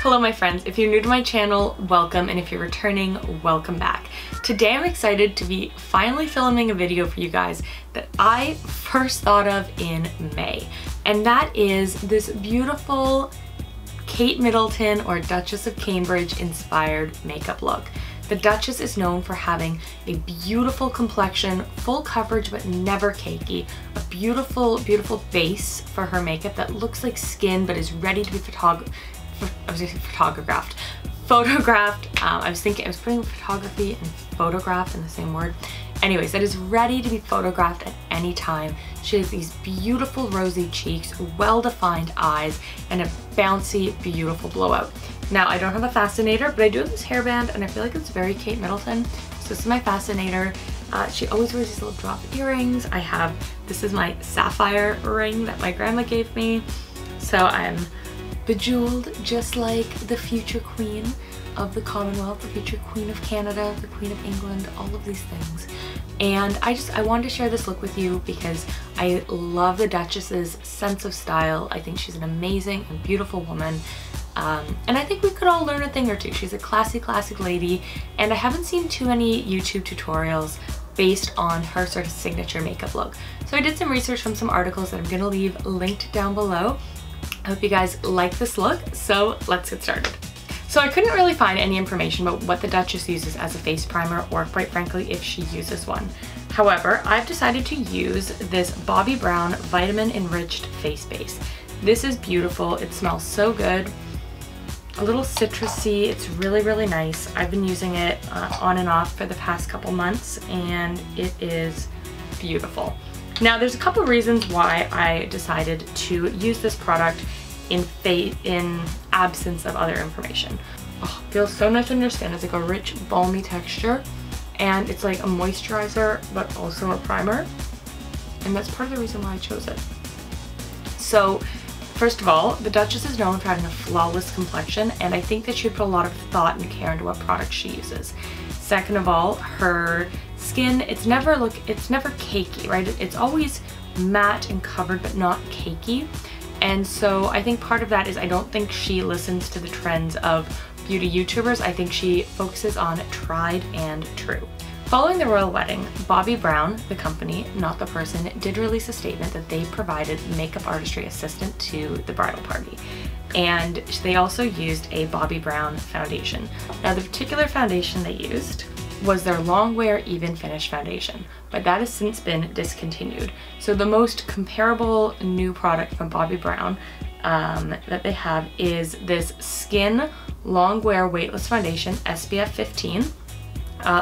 Hello my friends, if you're new to my channel, welcome, and if you're returning, welcome back. Today I'm excited to be finally filming a video for you guys that I first thought of in May, and that is this beautiful Kate Middleton or Duchess of Cambridge inspired makeup look. The Duchess is known for having a beautiful complexion, full coverage but never cakey, a beautiful, beautiful base for her makeup that looks like skin but is ready to be photographed. I was putting photography and photograph in the same word. Anyways, it is ready to be photographed at any time. She has these beautiful rosy cheeks, well-defined eyes, and a bouncy, beautiful blowout. Now, I don't have a fascinator, but I do have this hairband, and I feel like it's very Kate Middleton. So this is my fascinator. She always wears these little drop earrings. This is my sapphire ring that my grandma gave me. So I'm bejeweled just like the future queen of the Commonwealth, the future queen of Canada, the queen of England, all of these things. And I wanted to share this look with you because I love the Duchess's sense of style. I think she's an amazing and beautiful woman. And I think we could all learn a thing or two. She's a classy, classic lady, and I haven't seen too many YouTube tutorials based on her sort of signature makeup look. So I did some research from some articles that I'm gonna leave linked down below. I hope you guys like this look, so let's get started. So I couldn't really find any information about what the Duchess uses as a face primer, or quite frankly, if she uses one. However, I've decided to use this Bobbi Brown Vitamin Enriched face base. This is beautiful, it smells so good. A little citrusy, it's really, really nice. I've been using it on and off for the past couple months, and it is beautiful. Now, there's a couple reasons why I decided to use this product in absence of other information. Oh, feels so nice on your skin. It's like a rich, balmy texture, and it's like a moisturizer, but also a primer. And that's part of the reason why I chose it. So, first of all, the Duchess is known for having a flawless complexion, and I think that she put a lot of thought and care into what products she uses. Second of all, her skin, it's never cakey, right? It's always matte and covered, but not cakey. And so I think part of that is I don't think she listens to the trends of beauty YouTubers. I think she focuses on tried and true. Following the royal wedding, Bobbi Brown, the company, not the person, did release a statement that they provided makeup artistry assistant to the bridal party. And they also used a Bobbi Brown foundation. Now, the particular foundation they used was their Long Wear Even Finish foundation, but that has since been discontinued. So the most comparable new product from Bobbi Brown that they have is this Skin Long Wear Weightless Foundation, SPF 15.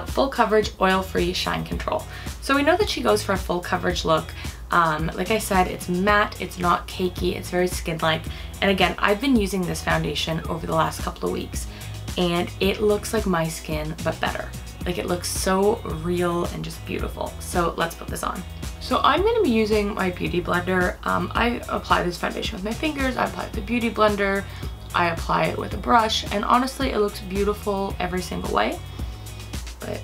Full coverage, oil-free shine control. So we know that she goes for a full coverage look. Like I said, it's matte, it's not cakey, it's very skin-like. And again, I've been using this foundation over the last couple of weeks, and it looks like my skin, but better. Like, it looks so real and just beautiful. So let's put this on. So I'm gonna be using my beauty blender. I apply this foundation with my fingers, I apply it with the beauty blender, I apply it with a brush, and honestly, it looks beautiful every single way. But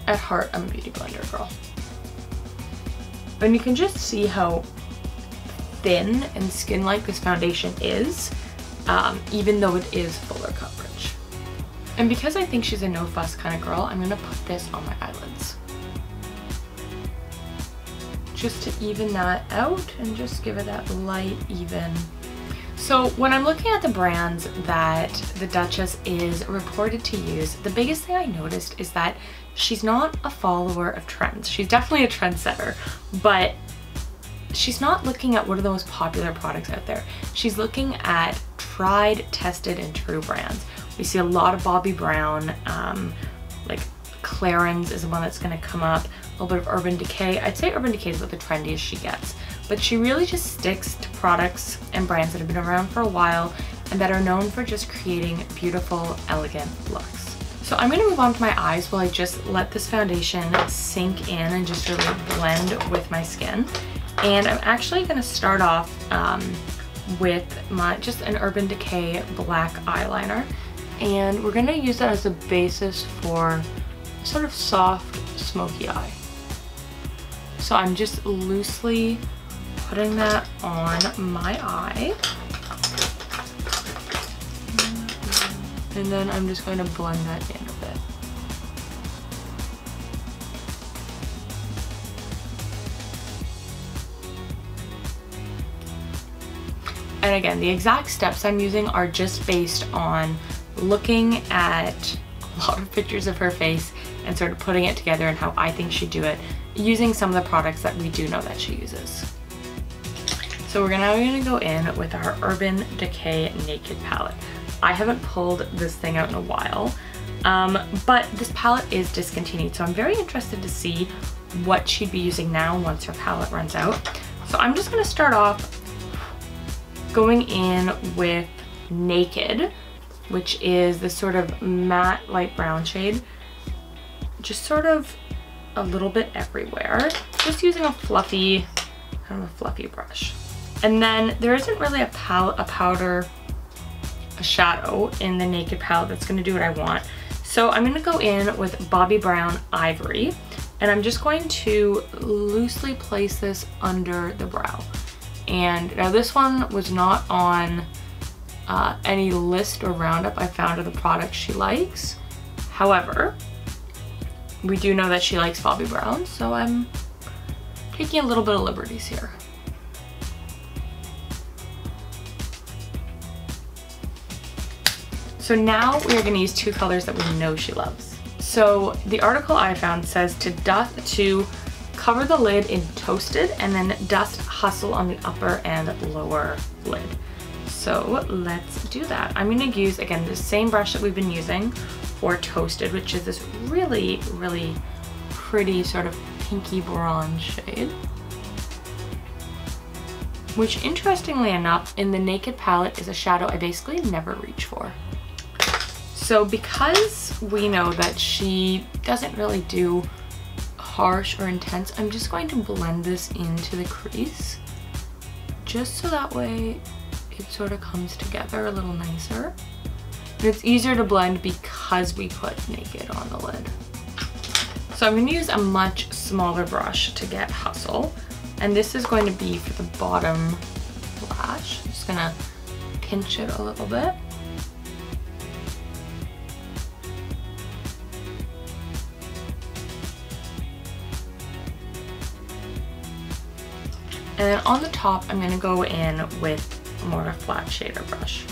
at heart, I'm a beauty blender girl. And you can just see how thin and skin-like this foundation is, even though it is fuller coverage. And because I think she's a no-fuss kind of girl, I'm gonna put this on my eyelids, just to even that out and just give it that light, even. So when I'm looking at the brands that the Duchess is reported to use, the biggest thing I noticed is that she's not a follower of trends. She's definitely a trendsetter, but she's not looking at what are the most popular products out there. She's looking at tried, tested, and true brands. We see a lot of Bobbi Brown, like Clarins is the one that's gonna come up, a little bit of Urban Decay. I'd say Urban Decay is about the trendiest she gets, but she really just sticks to products and brands that have been around for a while and that are known for just creating beautiful, elegant looks. So I'm gonna move on to my eyes while I just let this foundation sink in and just really blend with my skin. And I'm actually gonna start off with just an Urban Decay black eyeliner. And we're gonna use that as a basis for sort of soft, smoky eye. So I'm just loosely putting that on my eye. And then I'm just going to blend that in a bit. And again, the exact steps I'm using are just based on looking at a lot of pictures of her face and sort of putting it together and how I think she'd do it, using some of the products that we do know that she uses. So we're now gonna go in with our Urban Decay Naked palette. I haven't pulled this thing out in a while, but this palette is discontinued, so I'm very interested to see what she'd be using now once her palette runs out. So I'm just gonna start off going in with Naked, which is this sort of matte light brown shade, just sort of a little bit everywhere, just using a fluffy, kind of a fluffy brush. And then there isn't really a shadow in the Naked palette that's gonna do what I want. So I'm gonna go in with Bobbi Brown Ivory, and I'm just going to loosely place this under the brow. And now this one was not on any list or roundup I found of the products she likes. However, we do know that she likes Bobbi Brown, so I'm taking a little bit of liberties here. So now we are going to use two colors that we know she loves. So the article I found says to cover the lid in Toasted and then dust Hustle on the upper and lower lid. So let's do that. I'm going to use, again, the same brush that we've been using for Toasted, which is this really, really pretty sort of pinky bronze shade. Which, interestingly enough, in the Naked palette is a shadow I basically never reach for. So because we know that she doesn't really do harsh or intense, I'm just going to blend this into the crease, just so that way it sort of comes together a little nicer. And it's easier to blend because we put Naked on the lid. So I'm going to use a much smaller brush to get Hustle, and this is going to be for the bottom lash. I'm just going to pinch it a little bit. And then on the top, I'm gonna go in with more of a flat shader brush.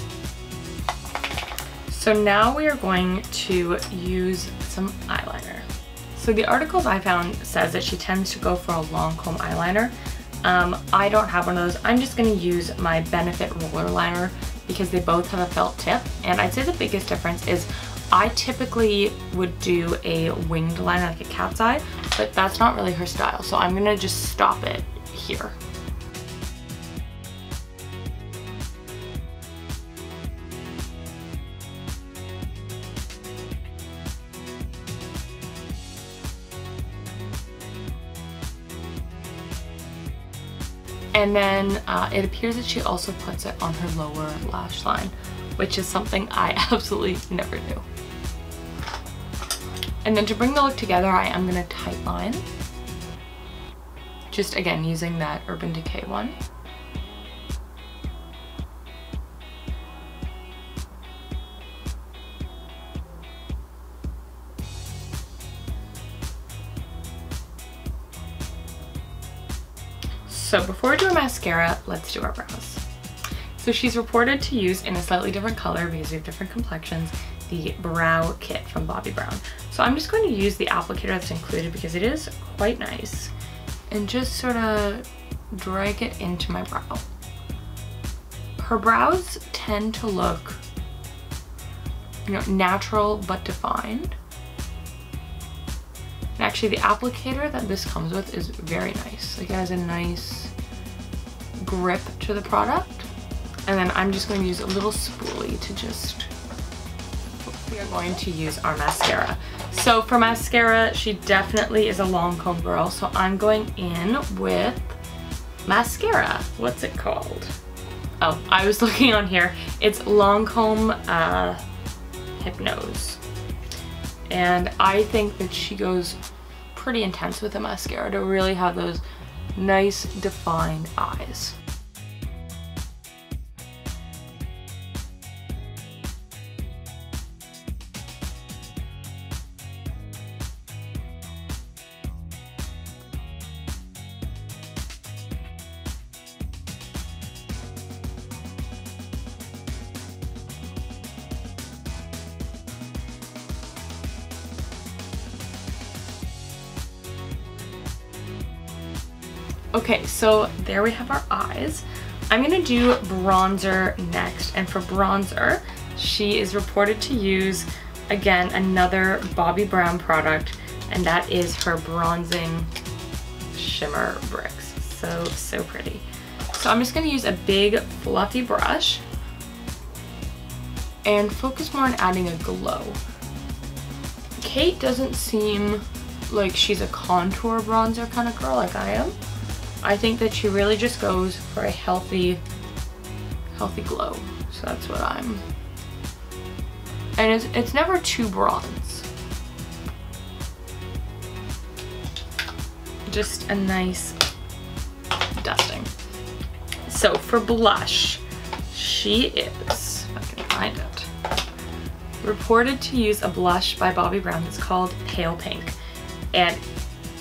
So now we are going to use some eyeliner. So the articles I found says that she tends to go for a Lancome eyeliner. I don't have one of those. I'm just gonna use my Benefit roller liner because they both have a felt tip. And I'd say the biggest difference is I typically would do a winged liner, like a cat's eye, but that's not really her style. So I'm gonna just stop it here. And then it appears that she also puts it on her lower lash line, which is something I absolutely never do. And then to bring the look together, I am gonna tightline. Just again, using that Urban Decay one. So before we do our mascara, let's do our brows. So she's reported to use, in a slightly different color because we have different complexions, the Brow Kit from Bobbi Brown. So I'm just going to use the applicator that's included because it is quite nice, and just sort of drag it into my brow. Her brows tend to look, you know, natural but defined. And actually the applicator that this comes with is very nice. Like, it has a nice grip to the product. And then I'm just going to use a little spoolie to just, we are going to use our mascara. So for mascara, she definitely is a Lancome girl. So I'm going in with mascara. What's it called? Oh, I was looking on here. It's Lancome Hypnose. And I think that she goes pretty intense with the mascara to really have those nice defined eyes. Okay, so there we have our eyes. I'm gonna do bronzer next, and for bronzer, she is reported to use, again, another Bobbi Brown product, and that is her bronzing shimmer bricks. So pretty. So I'm just gonna use a big fluffy brush and focus more on adding a glow. Kate doesn't seem like she's a contour bronzer kind of girl like I am. I think that she really just goes for a healthy glow. So that's what I'm. And it's never too bronze. Just a nice dusting. So for blush, she is, if I can find it, reported to use a blush by Bobbi Brown that's called Pale Pink. And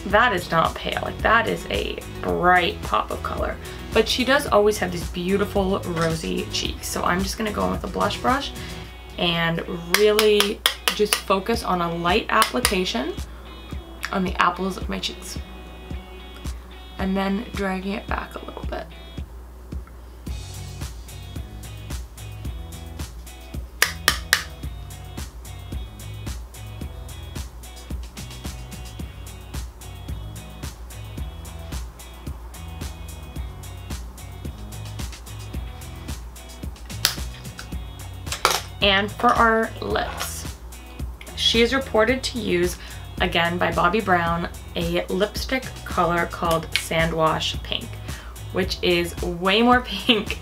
that is not pale, like that is a bright pop of color. But she does always have these beautiful rosy cheeks. So I'm just gonna go in with a blush brush and really just focus on a light application on the apples of my cheeks. And then dragging it back a little bit. And for our lips, she is reported to use, again by Bobbi Brown, a lipstick color called Sandwash Pink, which is way more pink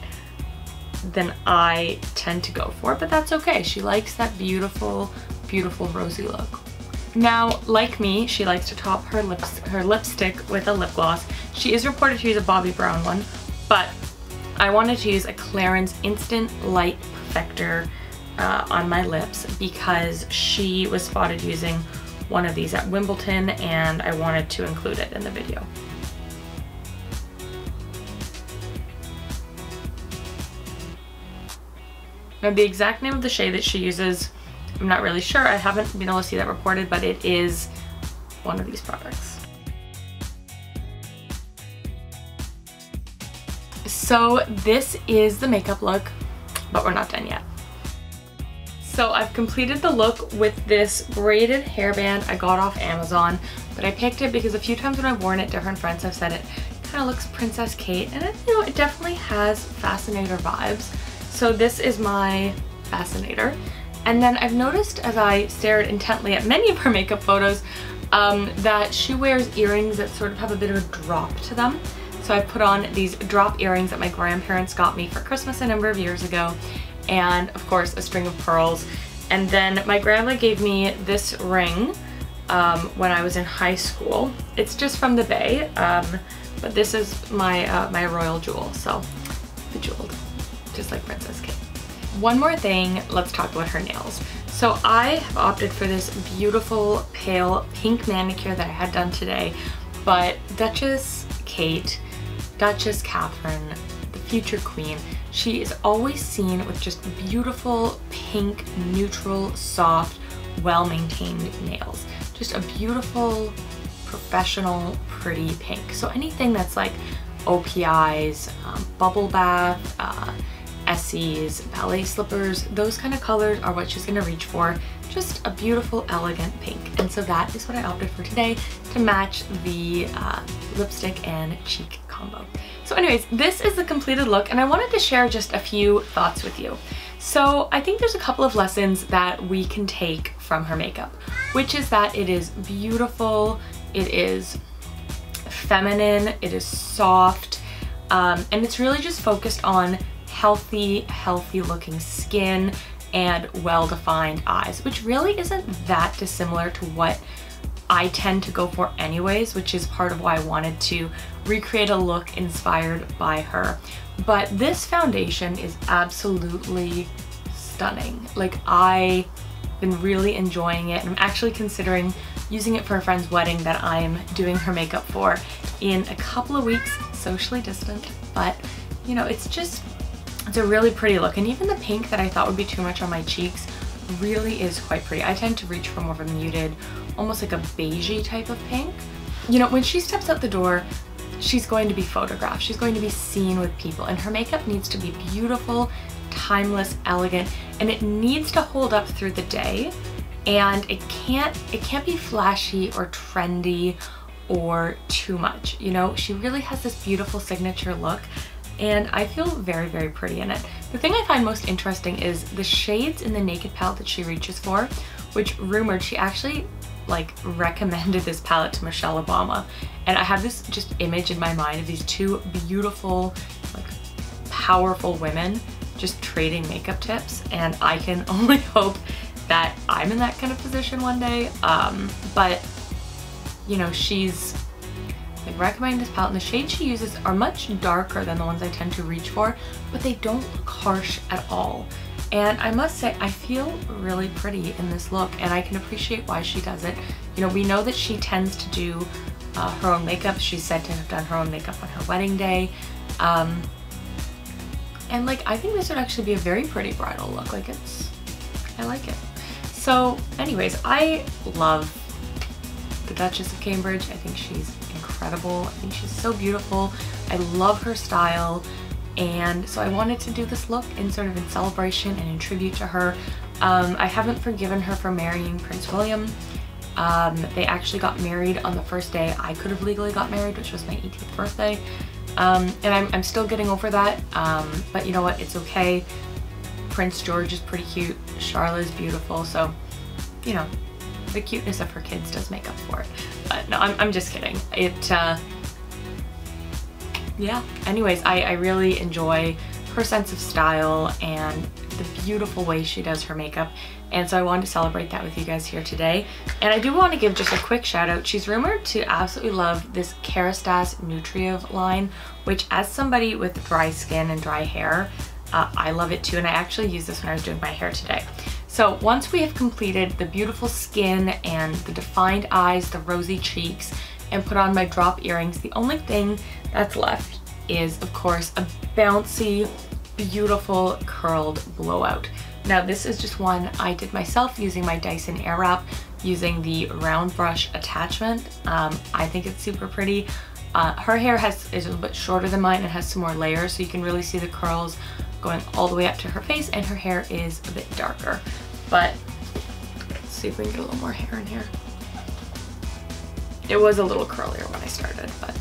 than I tend to go for, but that's okay. She likes that beautiful, beautiful rosy look. Now, like me, she likes to top her lipstick with a lip gloss. She is reported to use a Bobbi Brown one, but I wanted to use a Clarins Instant Light Perfector on my lips because she was spotted using one of these at Wimbledon and I wanted to include it in the video. Now the exact name of the shade that she uses, I'm not really sure. I haven't been able to see that reported, but it is one of these products. So this is the makeup look, but we're not done yet. So I've completed the look with this braided hairband I got off Amazon, but I picked it because a few times when I've worn it, different friends have said it kind of looks Princess Kate, and it definitely has Fascinator vibes. So this is my Fascinator. And then I've noticed as I stared intently at many of her makeup photos that she wears earrings that sort of have a bit of a drop to them. So I've put on these drop earrings that my grandparents got me for Christmas a number of years ago, and of course a string of pearls. And then my grandma gave me this ring when I was in high school. It's just from the Bay, but this is my my royal jewel, so bejeweled, just like Princess Kate. One more thing, let's talk about her nails. So I have opted for this beautiful pale pink manicure that I had done today, but Duchess Kate, Duchess Catherine, the future queen, she is always seen with just beautiful pink, neutral, soft, well-maintained nails. Just a beautiful, professional, pretty pink. So anything that's like OPIs, bubble bath, Essie's, ballet slippers, those kind of colors are what she's gonna reach for. Just a beautiful, elegant pink. And so that is what I opted for today to match the lipstick and cheek combo. So anyways, this is the completed look, and I wanted to share just a few thoughts with you. So I think there's a couple of lessons that we can take from her makeup, which is that it is beautiful, it is feminine, it is soft, and it's really just focused on healthy looking skin and well-defined eyes, which really isn't that dissimilar to what I tend to go for anyways, which is part of why I wanted to recreate a look inspired by her. But this foundation is absolutely stunning. Like, I've been really enjoying it, and I'm actually considering using it for a friend's wedding that I'm doing her makeup for in a couple of weeks, socially distant, but you know, it's a really pretty look. And even the pink that I thought would be too much on my cheeks really is quite pretty. I tend to reach for more of a muted, almost like a beigey type of pink. You know, when she steps out the door, she's going to be photographed. She's going to be seen with people, and her makeup needs to be beautiful, timeless, elegant, and it needs to hold up through the day. And it can't be flashy or trendy or too much. You know, she really has this beautiful signature look, and I feel very, very pretty in it. The thing I find most interesting is the shades in the Naked palette that she reaches for, which rumored she actually like recommended this palette to Michelle Obama. And I have this just image in my mind of these two beautiful, like powerful women just trading makeup tips, and I can only hope that I'm in that kind of position one day. But you know, she's like recommending this palette, and the shades she uses are much darker than the ones I tend to reach for, but they don't look harsh at all. And I must say, I feel really pretty in this look, and I can appreciate why she does it. You know, we know that she tends to do her own makeup. She's said to have done her own makeup on her wedding day. And like, I think this would actually be a very pretty bridal look. Like, I like it. So anyways, I love the Duchess of Cambridge. I think she's incredible. I think she's so beautiful. I love her style. And so I wanted to do this look in sort of in celebration and in tribute to her. I haven't forgiven her for marrying Prince William. They actually got married on the first day I could have legally got married, which was my 18th birthday. And I'm still getting over that, but you know what, it's okay. Prince George is pretty cute, Charlotte's beautiful, so you know, the cuteness of her kids does make up for it. But no, I'm just kidding. Yeah, anyways, I really enjoy her sense of style and the beautiful way she does her makeup, and so I wanted to celebrate that with you guys here today. And I do want to give just a quick shout out. She's rumored to absolutely love this Kerastase Nutritive line, which as somebody with dry skin and dry hair, I love it too, and I actually used this when I was doing my hair today. So once we have completed the beautiful skin and the defined eyes, the rosy cheeks, and put on my drop earrings, the only thing that's left is, of course, a bouncy, beautiful curled blowout. Now this is just one I did myself using my Dyson Airwrap, using the round brush attachment. I think it's super pretty. Her hair is a little bit shorter than mine and has some more layers, so you can really see the curls going all the way up to her face, and her hair is a bit darker. But let's see if we can get a little more hair in here. It was a little curlier when I started, but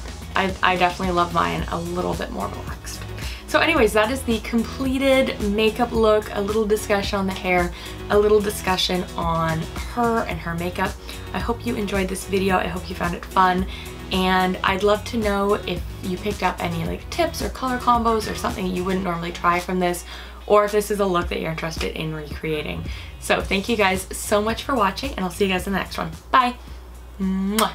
I definitely love mine a little bit more relaxed. So anyways, that is the completed makeup look, a little discussion on the hair, a little discussion on her and her makeup. I hope you enjoyed this video. I hope you found it fun. And I'd love to know if you picked up any like tips or color combos or something you wouldn't normally try from this, or if this is a look that you're interested in recreating. So thank you guys so much for watching, and I'll see you guys in the next one. Bye! Mwah.